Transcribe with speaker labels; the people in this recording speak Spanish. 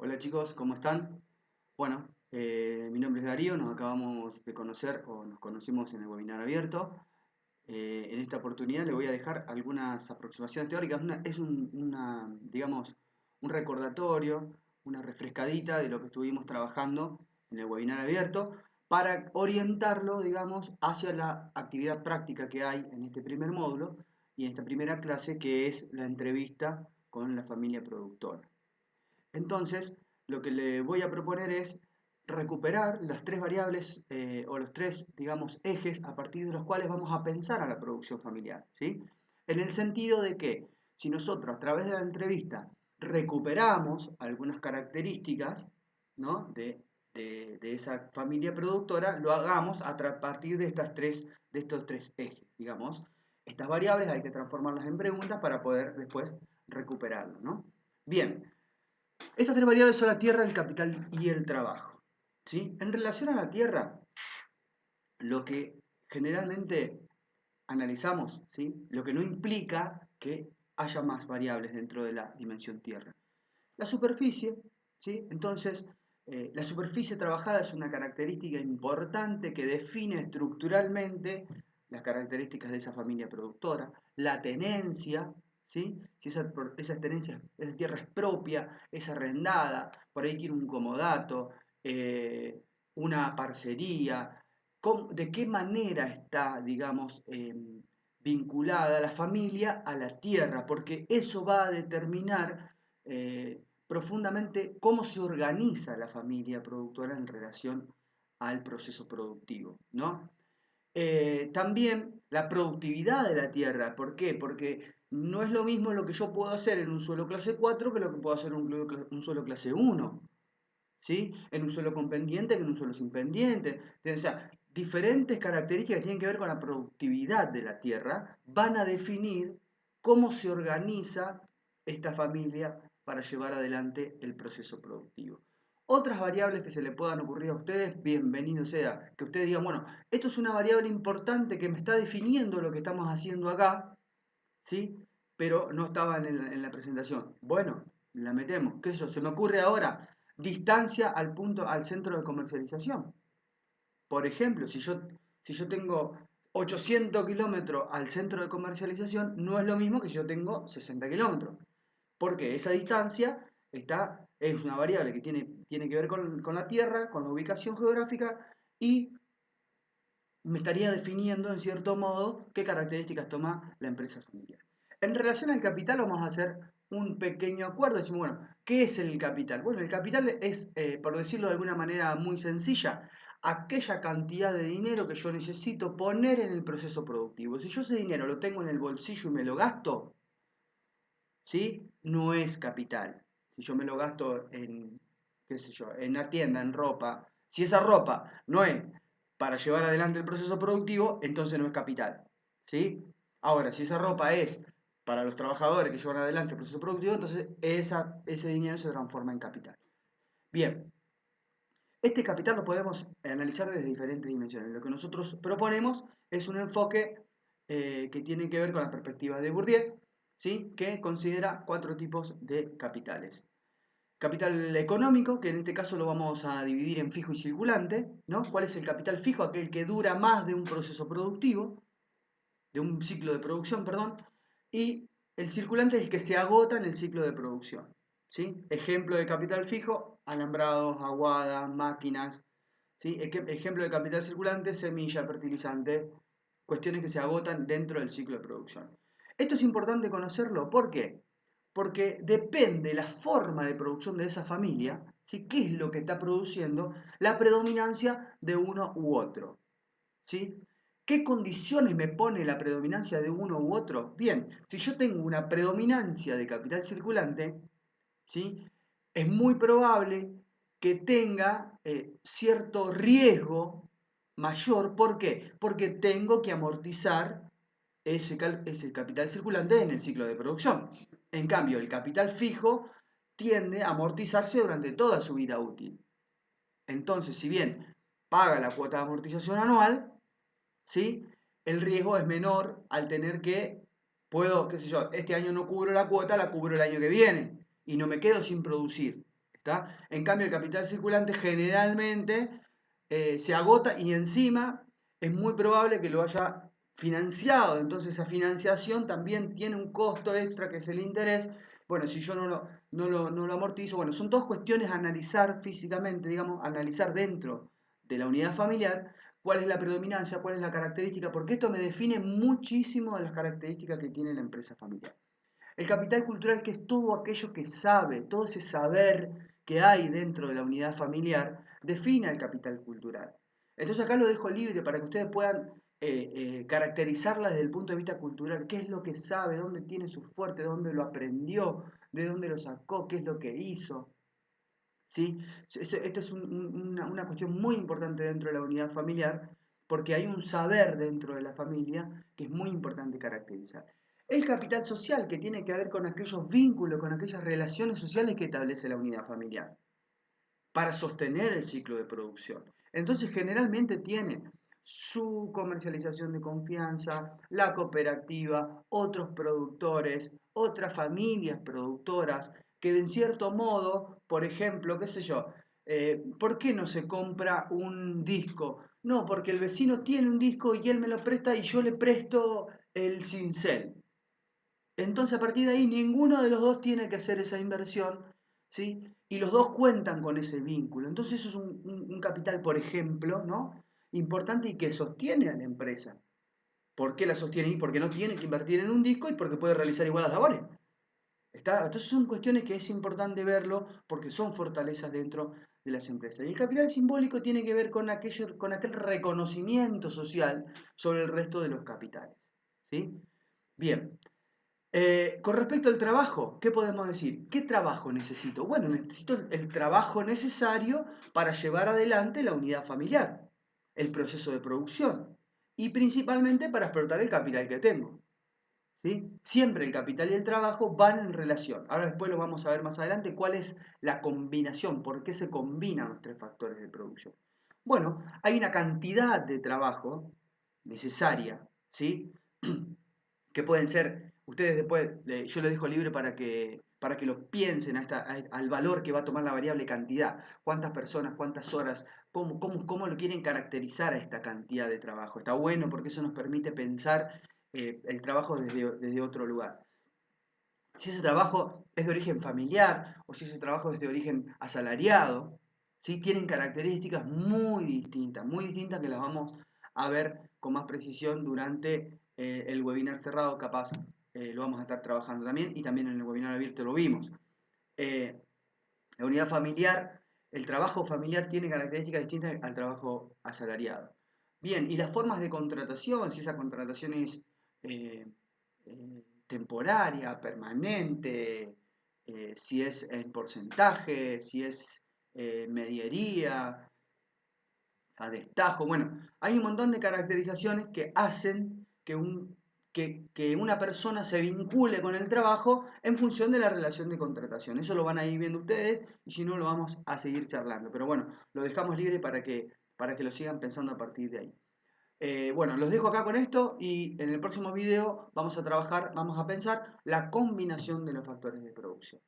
Speaker 1: Hola chicos, ¿cómo están? Bueno, mi nombre es Darío, nos acabamos de conocer o nos conocimos en el webinar abierto. En esta oportunidad le voy a dejar algunas aproximaciones teóricas, digamos, un recordatorio, una refrescadita de lo que estuvimos trabajando en el webinar abierto para orientarlo, digamos, hacia la actividad práctica que hay en este primer módulo y en esta primera clase que es la entrevista con la familia productora. Entonces, lo que le voy a proponer es recuperar las tres variables o los tres, digamos, ejes a partir de los cuales vamos a pensar a la producción familiar, ¿sí? En el sentido de que si nosotros a través de la entrevista recuperamos algunas características, ¿no? de esa familia productora, lo hagamos a partir de estos tres ejes, digamos. Estas variables hay que transformarlas en preguntas para poder después recuperarlo, ¿no? Bien, estas tres variables son la tierra, el capital y el trabajo. ¿Sí? En relación a la tierra, lo que generalmente analizamos, ¿sí? Lo que no implica que haya más variables dentro de la dimensión tierra. La superficie, ¿sí? Entonces, la superficie trabajada es una característica importante que define estructuralmente las características de esa familia productora. La tenencia, ¿sí? Si esa tenencia, esa tierra es propia, es arrendada, por ahí quiere un comodato, una parcería, de qué manera está, digamos, vinculada la familia a la tierra, porque eso va a determinar profundamente cómo se organiza la familia productora en relación al proceso productivo, ¿no? También la productividad de la tierra, ¿por qué? Porque no es lo mismo lo que yo puedo hacer en un suelo clase 4 que lo que puedo hacer en un suelo clase 1, ¿sí? En un suelo con pendiente que en un suelo sin pendiente. O sea, diferentes características que tienen que ver con la productividad de la tierra van a definir cómo se organiza esta familia para llevar adelante el proceso productivo. Otras variables que se le puedan ocurrir a ustedes, bienvenido sea. Que ustedes digan, bueno, esto es una variable importante que me está definiendo lo que estamos haciendo acá, ¿sí? Pero no estaba en la presentación. Bueno, la metemos. ¿Qué sé yo? Se me ocurre ahora distancia al punto, al centro de comercialización. Por ejemplo, si yo tengo 800 kilómetros al centro de comercialización, no es lo mismo que si yo tengo 60 kilómetros. Porque esa distancia es una variable que tiene que ver con la tierra, con la ubicación geográfica y me estaría definiendo en cierto modo qué características toma la empresa familiar. En relación al capital vamos a hacer un pequeño acuerdo. Decimos, bueno, ¿qué es el capital? Bueno, el capital es, por decirlo de alguna manera muy sencilla, aquella cantidad de dinero que yo necesito poner en el proceso productivo. Si yo ese dinero lo tengo en el bolsillo y me lo gasto, ¿sí? No es capital. Si yo me lo gasto en, qué sé yo, en una tienda, en ropa, si esa ropa no es para llevar adelante el proceso productivo, entonces no es capital, ¿sí? Ahora, si esa ropa es para los trabajadores que llevan adelante el proceso productivo, entonces ese dinero se transforma en capital. Bien, este capital lo podemos analizar desde diferentes dimensiones. Lo que nosotros proponemos es un enfoque que tiene que ver con la perspectiva de Bourdieu, ¿sí? Que considera cuatro tipos de capitales. Capital económico, que en este caso lo vamos a dividir en fijo y circulante, ¿no? ¿Cuál es el capital fijo? Aquel que dura más de un proceso productivo, de un ciclo de producción, perdón, y el circulante es el que se agota en el ciclo de producción, ¿sí? Ejemplo de capital fijo, alambrados, aguadas, máquinas, ¿sí? Ejemplo de capital circulante, semilla, fertilizante, cuestiones que se agotan dentro del ciclo de producción. Esto es importante conocerlo, ¿por qué? Porque depende la forma de producción de esa familia, ¿sí? ¿Qué es lo que está produciendo? La predominancia de uno u otro, ¿sí? ¿Qué condiciones me pone la predominancia de uno u otro? Bien, si yo tengo una predominancia de capital circulante, ¿sí? Es muy probable que tenga cierto riesgo mayor. ¿Por qué? Porque tengo que amortizar ese capital circulante en el ciclo de producción. En cambio, el capital fijo tiende a amortizarse durante toda su vida útil. Entonces, si bien paga la cuota de amortización anual, ¿sí? El riesgo es menor al tener que, puedo, qué sé yo, este año no cubro la cuota, la cubro el año que viene y no me quedo sin producir. ¿tá? En cambio, el capital circulante generalmente se agota y encima es muy probable que lo haya financiado. Entonces, esa financiación también tiene un costo extra que es el interés. Bueno, si yo no lo amortizo, bueno, son dos cuestiones a analizar físicamente, digamos, analizar dentro de la unidad familiar cuál es la predominancia, cuál es la característica, porque esto me define muchísimo de las características que tiene la empresa familiar. El capital cultural, que es todo aquello que sabe, todo ese saber que hay dentro de la unidad familiar, define el capital cultural. Entonces acá lo dejo libre para que ustedes puedan caracterizarla desde el punto de vista cultural, qué es lo que sabe, dónde tiene su fuerte, dónde lo aprendió, de dónde lo sacó, qué es lo que hizo. ¿Sí? Esto es una cuestión muy importante dentro de la unidad familiar, porque hay un saber dentro de la familia que es muy importante caracterizar. El capital social, que tiene que ver con aquellos vínculos, con aquellas relaciones sociales que establece la unidad familiar, para sostener el ciclo de producción. Entonces, generalmente tiene su comercialización de confianza, la cooperativa, otros productores, otras familias productoras, que de cierto modo, por ejemplo, qué sé yo, ¿por qué no se compra un disco? No, porque el vecino tiene un disco y él me lo presta y yo le presto el cincel. Entonces, a partir de ahí, ninguno de los dos tiene que hacer esa inversión, ¿sí? Y los dos cuentan con ese vínculo. Entonces, eso es un capital, por ejemplo, ¿no? Importante y que sostiene a la empresa. ¿Por qué la sostiene? Porque no tiene que invertir en un disco y porque puede realizar igual las labores. Entonces, son cuestiones que es importante verlo porque son fortalezas dentro de las empresas. Y el capital simbólico tiene que ver con aquel reconocimiento social sobre el resto de los capitales, ¿sí? Bien. Con respecto al trabajo, ¿qué podemos decir? ¿Qué trabajo necesito? Bueno, necesito el trabajo necesario para llevar adelante la unidad familiar, el proceso de producción y principalmente para explotar el capital que tengo. ¿Sí? Siempre el capital y el trabajo van en relación. Ahora después lo vamos a ver más adelante cuál es la combinación, por qué se combinan los tres factores de producción. Bueno, hay una cantidad de trabajo necesaria, ¿sí? Que pueden ser, ustedes después, yo les dejo libre para que lo piensen al valor que va a tomar la variable cantidad, cuántas personas, cuántas horas, cómo lo quieren caracterizar a esta cantidad de trabajo. Está bueno porque eso nos permite pensar el trabajo desde otro lugar. Si ese trabajo es de origen familiar o si ese trabajo es de origen asalariado, ¿sí? Tienen características muy distintas que las vamos a ver con más precisión durante el webinar cerrado, capaz lo vamos a estar trabajando también y también en el webinar abierto lo vimos. La unidad familiar, el trabajo familiar tiene características distintas al trabajo asalariado. Bien, y las formas de contratación, si esa contratación es temporaria, permanente, si es en porcentaje, si es mediería, a destajo. Bueno, hay un montón de caracterizaciones que hacen que una persona se vincule con el trabajo en función de la relación de contratación. Eso lo van a ir viendo ustedes y si no lo vamos a seguir charlando. Pero bueno, lo dejamos libre para que lo sigan pensando a partir de ahí. Bueno, los dejo acá con esto y en el próximo video vamos a trabajar, vamos a pensar la combinación de los factores de producción.